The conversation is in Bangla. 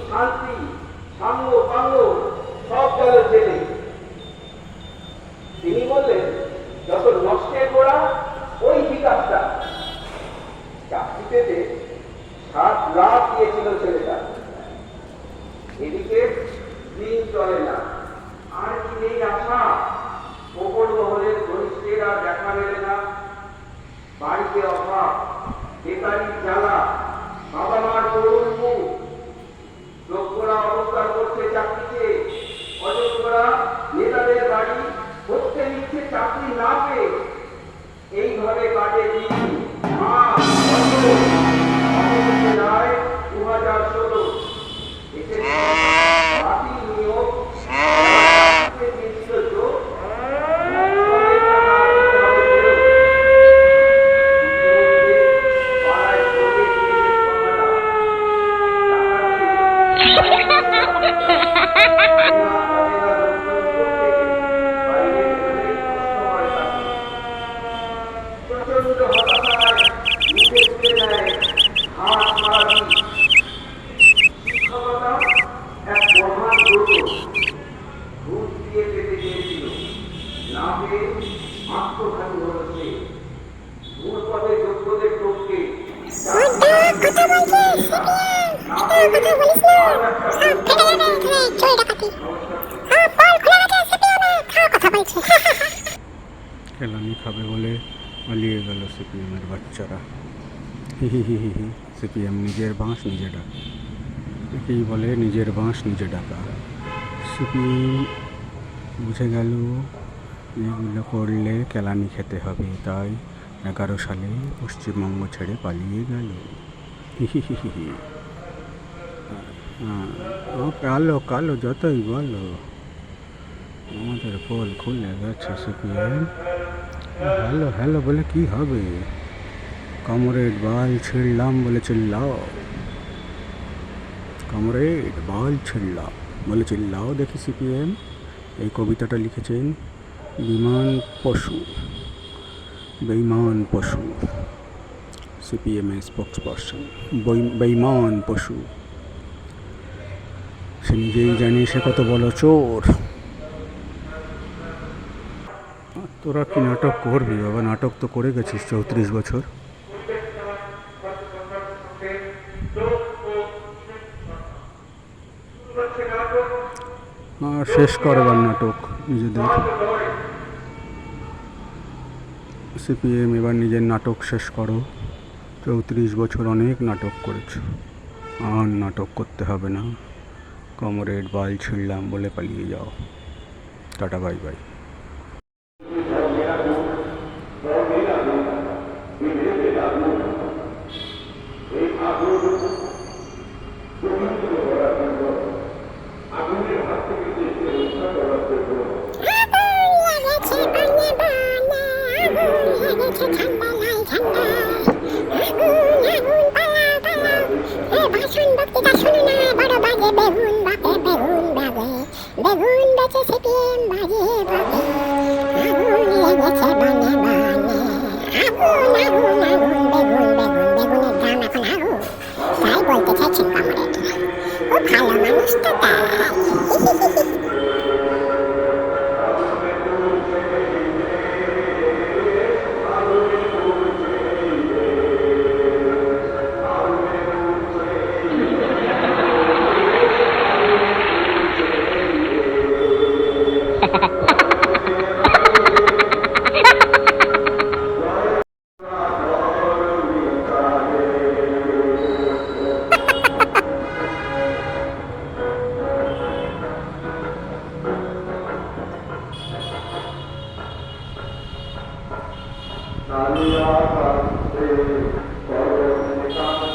শান্তি সাম্য পাঙ্গ সব গেল জেলে। তিনি বললেন, যত নষ্টের গোড়া ওই বিকাশটা। চাকরি পেতে 7 লাখ দিয়েছিল ছেলেটা। এদিকে দিন চলে না, আর কি নেই আশা। ওপর মহলের ঘনিষ্ঠেরা দেখা মেলে না। বাড়িতে অভাব, বেকারির জ্বালা, বাবা মার করুণ মুখ। লোকরা অবস্থান করছে চাকরিতে, অযোগ্যরা নেতাদের বাড়ি করতে নিচ্ছে চাকরি না পেয়ে। এইভাবে কাটে দিন, মাস, বছর। 2016 বাতিল নিয়োগ দিয়েছিল যোগ। কেলানি খাবে বলে পালিয়ে গেল সিপিএমের বাচ্চারা। হি হি হি হি হি। সিপিএম নিজের বাঁশ নিজে ডাকা, একেই বলে নিজের বাঁশ নিজে ডাকা। সিপিএম বুঝে গেল এগুলো করলে কেলানি খেতে হবে, তাই 11 সালে পশ্চিমবঙ্গ ছেড়ে পালিয়ে গেল। হি হি হি হি হি। ও কালো কালো যতই বলো, আমাদের পোল খুলে গেছে। সিপিএম হ্যালো হ্যালো বলে কি হবে? কমরেড বাল ছিঁড়লাম বলে চিল্লাও, কমরেড বাল ছিঁড়লাম বলে চিল্লাও দেখি। সিপিএম এই কবিতাটা লিখেছেন বিমান পশু, বেঈমান পশু। সিপিএমের স্পোক্সপারসন বেঈমান পশু। সে নিজেই জানি সে কত বড় চোর। তোরা কি নাটক করবি বাবা? নাটক তো করে গেছিস 34 বছর। আর শেষ করবার নাটক নিজেদের। সিপিএম এবার নিজের নাটক শেষ করো। 34 বছর অনেক নাটক করেছ, আর নাটক করতে হবে না। কমরেড বাল ছিঁড়লাম বলে পালিয়ে যাও। Tata bye bye. বেগুন বেচে সিপিএম বাজে বাজে, আগুন লেগেছে বনে বনে, আগুন আগুন আগুন, বেগুন বেগুন বেগুনের দাম এখন আগুন। তাই বলতে চাইছেন কমরেডরা, ও ভালো মানুষ তো তাই। নালিয়া কান্তে করুণে কান্তে